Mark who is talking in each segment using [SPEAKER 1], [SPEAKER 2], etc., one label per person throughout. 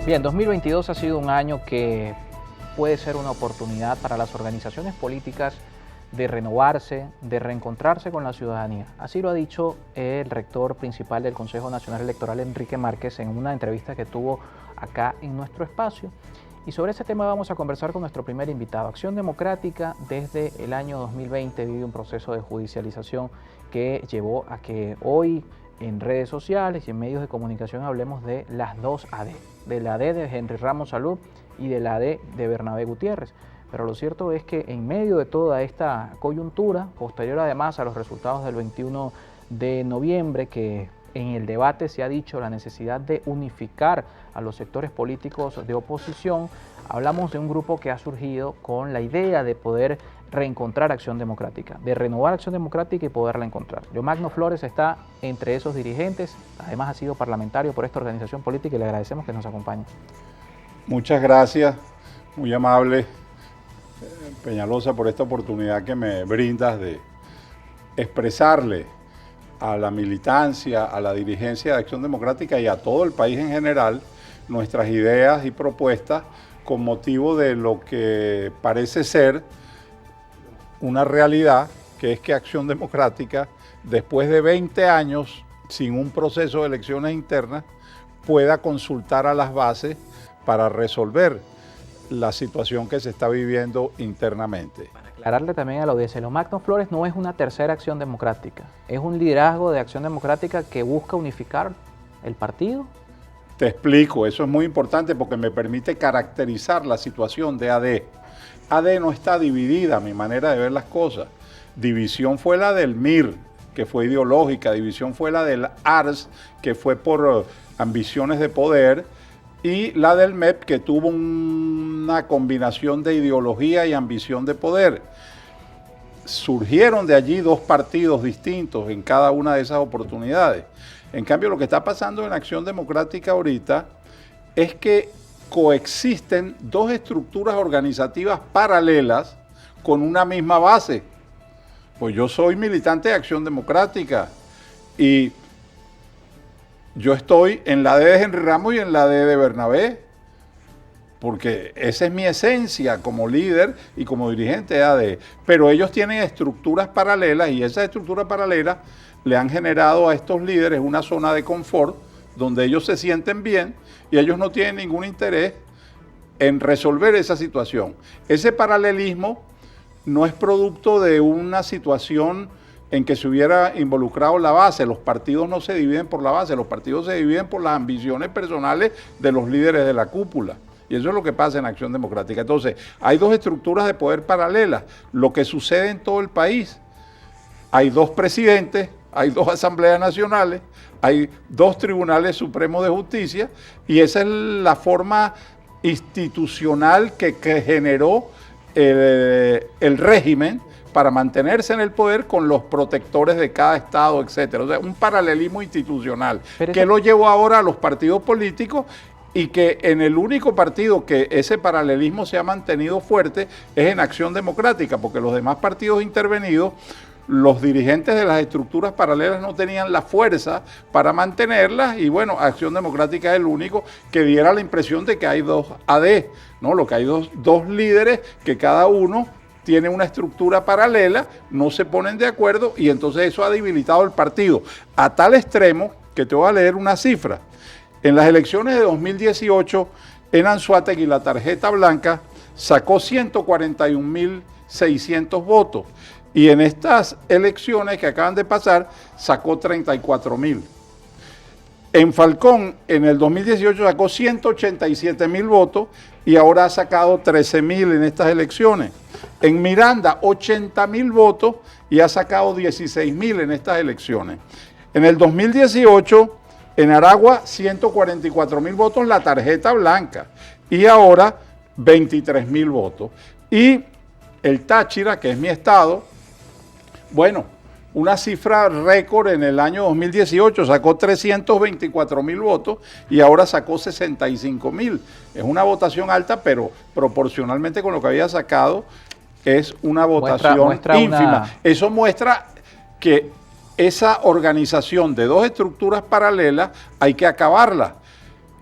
[SPEAKER 1] Bien, 2022 ha sido un año que puede ser una oportunidad para las organizaciones políticas de renovarse, de reencontrarse con la ciudadanía. Así lo ha dicho el rector principal del Consejo Nacional Electoral, Enrique Márquez, en una entrevista que tuvo acá en nuestro espacio. Y sobre ese tema vamos a conversar con nuestro primer invitado. Acción Democrática desde el año 2020 vive un proceso de judicialización que llevó a que hoy en redes sociales y en medios de comunicación hablemos de las dos AD, de la AD de Henry Ramos Salud y de la AD de Bernabé Gutiérrez. Pero lo cierto es que en medio de toda esta coyuntura, posterior además a los resultados del 21 de noviembre, que en el debate se ha dicho la necesidad de unificar a los sectores políticos de oposición, hablamos de un grupo que ha surgido con la idea de poder reencontrar Acción Democrática, de renovar Acción Democrática y poderla encontrar. Yomagno Flores está entre esos dirigentes, además ha sido parlamentario por esta organización política y le agradecemos que nos acompañe.
[SPEAKER 2] Muchas gracias, muy amable Peñalosa, por esta oportunidad que me brindas de expresarle a la militancia, a la dirigencia de Acción Democrática y a todo el país en general nuestras ideas y propuestas con motivo de lo que parece ser una realidad, que es que Acción Democrática, después de 20 años sin un proceso de elecciones internas, pueda consultar a las bases para resolver la situación que se está viviendo internamente.
[SPEAKER 1] Para aclararle también a la audiencia, Yomagno Flores no es una tercera Acción Democrática, es un liderazgo de Acción Democrática que busca unificar el partido.
[SPEAKER 2] Te explico, eso es muy importante porque me permite caracterizar la situación de AD. AD no está dividida, a mi manera de ver las cosas. División fue la del MIR, que fue ideológica, división fue la del ARS, que fue por ambiciones de poder, y la del MEP, que tuvo una combinación de ideología y ambición de poder. Surgieron de allí dos partidos distintos en cada una de esas oportunidades. En cambio, lo que está pasando en Acción Democrática ahorita es que coexisten dos estructuras organizativas paralelas con una misma base. Pues yo soy militante de Acción Democrática y yo estoy en la D de Henry Ramos y en la D de Bernabé, porque esa es mi esencia como líder y como dirigente de AD. Pero ellos tienen estructuras paralelas y esas estructuras paralelas le han generado a estos líderes una zona de confort donde ellos se sienten bien y ellos no tienen ningún interés en resolver esa situación. Ese paralelismo no es producto de una situación en que se hubiera involucrado la base. Los partidos no se dividen por la base, los partidos se dividen por las ambiciones personales de los líderes de la cúpula. Y eso es lo que pasa en Acción Democrática. Entonces, hay dos estructuras de poder paralelas. Lo que sucede en todo el país, hay dos presidentes, hay dos asambleas nacionales, hay dos tribunales supremos de justicia, y esa es la forma institucional que generó el régimen para mantenerse en el poder con los protectores de cada estado, etcétera. O sea, un paralelismo institucional que lo llevó ahora a los partidos políticos, y que en el único partido que ese paralelismo se ha mantenido fuerte es en Acción Democrática, porque los demás partidos intervenidos, los dirigentes de las estructuras paralelas no tenían la fuerza para mantenerlas, y bueno, Acción Democrática es el único que diera la impresión de que hay dos AD, ¿no? Lo que hay dos líderes que cada uno tiene una estructura paralela, no se ponen de acuerdo, y entonces eso ha debilitado el partido a tal extremo que te voy a leer una cifra. En las elecciones de 2018, en Anzoátegui la tarjeta blanca sacó 141.600 votos, y en estas elecciones que acaban de pasar sacó 34.000. En Falcón, en el 2018 sacó 187.000 votos y ahora ha sacado 13.000 en estas elecciones. En Miranda, 80.000 votos y ha sacado 16.000 en estas elecciones. En el 2018, en Aragua, 144.000 votos la tarjeta blanca y ahora 23.000 votos. Y el Táchira, que es mi estado, bueno, una cifra récord en el año 2018, sacó 324.000 votos y ahora sacó 65.000. Es una votación alta, pero proporcionalmente con lo que había sacado es una votación ínfima. Eso muestra que esa organización de dos estructuras paralelas hay que acabarla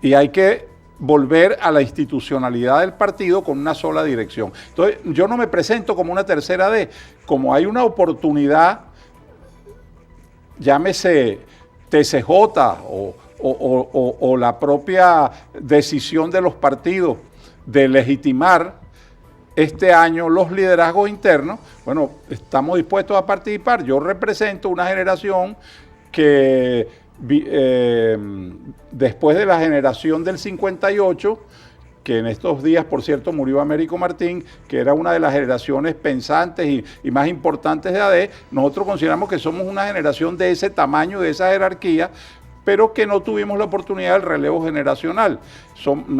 [SPEAKER 2] y hay que volver a la institucionalidad del partido con una sola dirección. Entonces, yo no me presento como una tercera D, como hay una oportunidad, llámese TCJ o la propia decisión de los partidos de legitimar este año los liderazgos internos, bueno, estamos dispuestos a participar. Yo represento una generación que después de la generación del 58, que en estos días, por cierto, murió Américo Martín, que era una de las generaciones pensantes y más importantes de AD, nosotros consideramos que somos una generación de ese tamaño, de esa jerarquía, pero que no tuvimos la oportunidad del relevo generacional.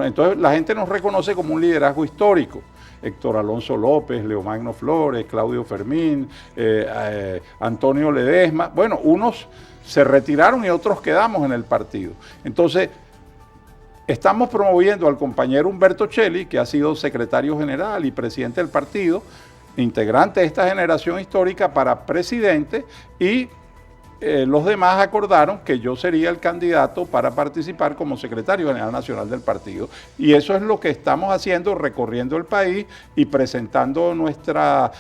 [SPEAKER 2] Entonces la gente nos reconoce como un liderazgo histórico. Héctor Alonso López, Leomagno Flores, Claudio Fermín, Antonio Ledesma. Bueno, unos se retiraron y otros quedamos en el partido. Entonces, estamos promoviendo al compañero Humberto Cheli, que ha sido secretario general y presidente del partido, integrante de esta generación histórica, para presidente, y los demás acordaron que yo sería el candidato para participar como secretario general nacional del partido. Y eso es lo que estamos haciendo, recorriendo el país y presentando nuestra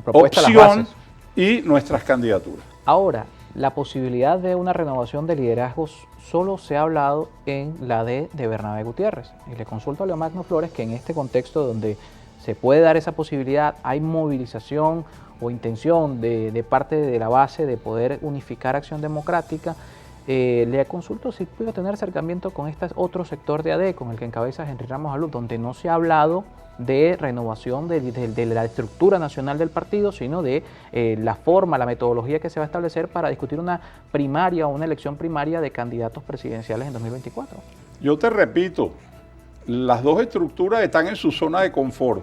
[SPEAKER 2] opción y nuestras candidaturas.
[SPEAKER 1] Ahora, la posibilidad de una renovación de liderazgos solo se ha hablado en la de Bernabé Gutiérrez. Y le consulto a Leomagno Flores que en este contexto donde se puede dar esa posibilidad, hay movilización o intención de parte de la base de poder unificar Acción Democrática. Le consulto si puede tener acercamiento con este otro sector de AD, con el que encabeza Henry Ramos Alud, donde no se ha hablado de renovación de la estructura nacional del partido, sino de la forma, la metodología que se va a establecer para discutir una primaria o una elección primaria de candidatos presidenciales en 2024.
[SPEAKER 2] Yo te repito, las dos estructuras están en su zona de confort.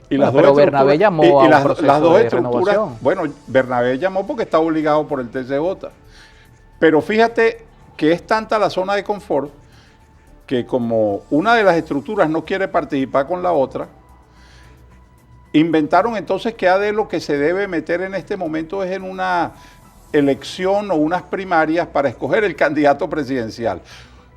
[SPEAKER 2] Y
[SPEAKER 1] bueno, pero Bernabé llamó a un proceso de renovación.
[SPEAKER 2] Bueno, Bernabé llamó porque está obligado por el TCJ. Pero fíjate que es tanta la zona de confort que como una de las estructuras no quiere participar con la otra, inventaron entonces que AD lo que se debe meter en este momento es en una elección o unas primarias para escoger el candidato presidencial.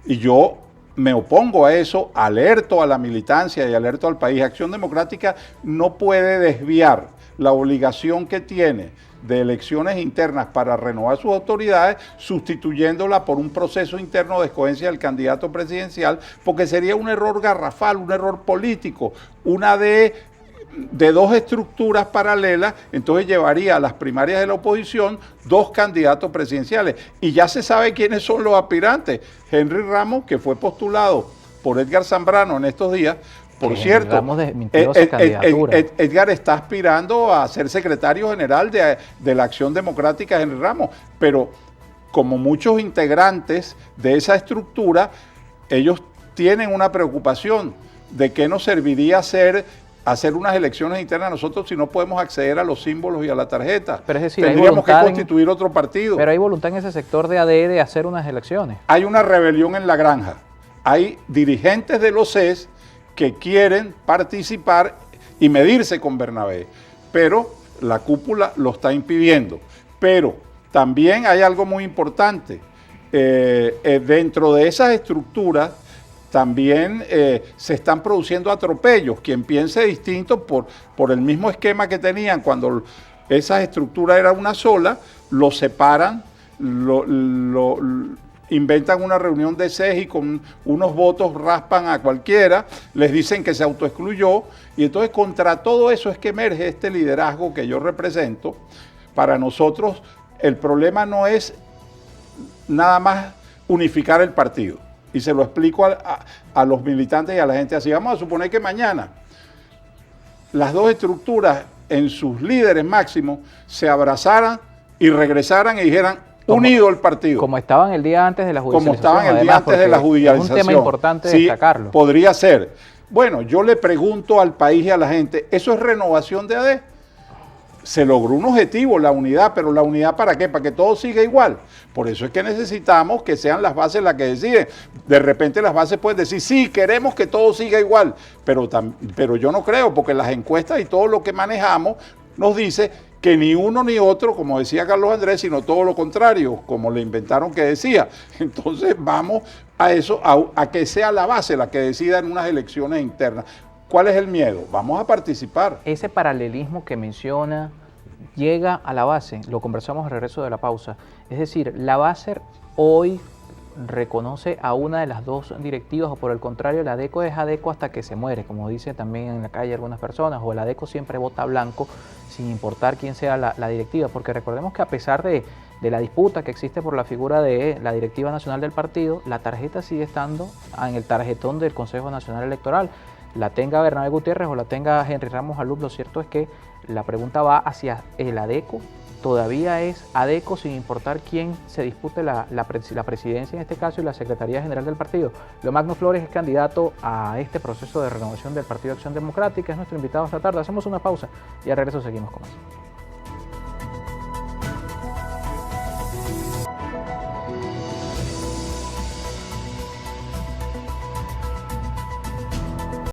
[SPEAKER 2] Y yo me opongo a eso, alerto a la militancia y alerto al país. Acción Democrática no puede desviar la obligación que tiene de elecciones internas para renovar sus autoridades, sustituyéndola por un proceso interno de escogencia del candidato presidencial, porque sería un error garrafal, un error político, una de dos estructuras paralelas. Entonces llevaría a las primarias de la oposición dos candidatos presidenciales. Y ya se sabe quiénes son los aspirantes. Henry Ramos, que fue postulado por Edgar Zambrano en estos días. Por cierto, Edgar está aspirando a ser secretario general de la Acción Democrática, Henry Ramos, pero como muchos integrantes de esa estructura, ellos tienen una preocupación de qué nos serviría hacer unas elecciones internas nosotros si no podemos acceder a los símbolos y a la tarjeta.
[SPEAKER 1] Pero es decir,
[SPEAKER 2] tendríamos que constituir otro partido.
[SPEAKER 1] Pero hay voluntad en ese sector de AD de hacer unas elecciones.
[SPEAKER 2] Hay una rebelión en la granja. Hay dirigentes de los CES que quieren participar y medirse con Bernabé, pero la cúpula lo está impidiendo. Pero también hay algo muy importante. Dentro de esas estructuras también se están produciendo atropellos. Quien piense distinto por el mismo esquema que tenían cuando esa estructura era una sola, lo separan, inventan una reunión de CES y con unos votos raspan a cualquiera, les dicen que se autoexcluyó, y entonces contra todo eso es que emerge este liderazgo que yo represento. Para nosotros el problema no es nada más unificar el partido, y se lo explico a los militantes y a la gente así. Vamos a suponer que mañana las dos estructuras en sus líderes máximos se abrazaran y regresaran y dijeran: unido el partido.
[SPEAKER 1] Como estaban el día antes de la judicialización.
[SPEAKER 2] Como estaban el día antes de la judicialización.
[SPEAKER 1] Es un tema importante destacarlo.
[SPEAKER 2] Podría ser. Bueno, yo le pregunto al país y a la gente, ¿eso es renovación de AD? Se logró un objetivo, la unidad, pero ¿la unidad para qué? Para que todo siga igual. Por eso es que necesitamos que sean las bases las que deciden. De repente las bases pueden decir, sí, queremos que todo siga igual, pero yo no creo, porque las encuestas y todo lo que manejamos nos dice que ni uno ni otro, como decía Carlos Andrés, sino todo lo contrario, como le inventaron que decía. Entonces vamos a eso, a que sea la base la que decida en unas elecciones internas. ¿Cuál es el miedo? Vamos a participar.
[SPEAKER 1] Ese paralelismo que menciona llega a la base, lo conversamos al regreso de la pausa. Es decir, la base hoy reconoce a una de las dos directivas, o por el contrario, la ADECO es ADECO hasta que se muere, como dicen también en la calle algunas personas, o la ADECO siempre vota blanco sin importar quién sea la directiva, porque recordemos que a pesar de la disputa que existe por la figura de la directiva nacional del partido, la tarjeta sigue estando en el tarjetón del Consejo Nacional Electoral. La tenga Bernabé Gutiérrez o la tenga Henry Ramos Alud, lo cierto es que la pregunta va hacia el ADECO. Todavía es ADECO sin importar quién se dispute la presidencia en este caso y la Secretaría General del partido. Leo Magno Flores es candidato a este proceso de renovación del Partido Acción Democrática, es nuestro invitado esta tarde. Hacemos una pausa y al regreso seguimos con más.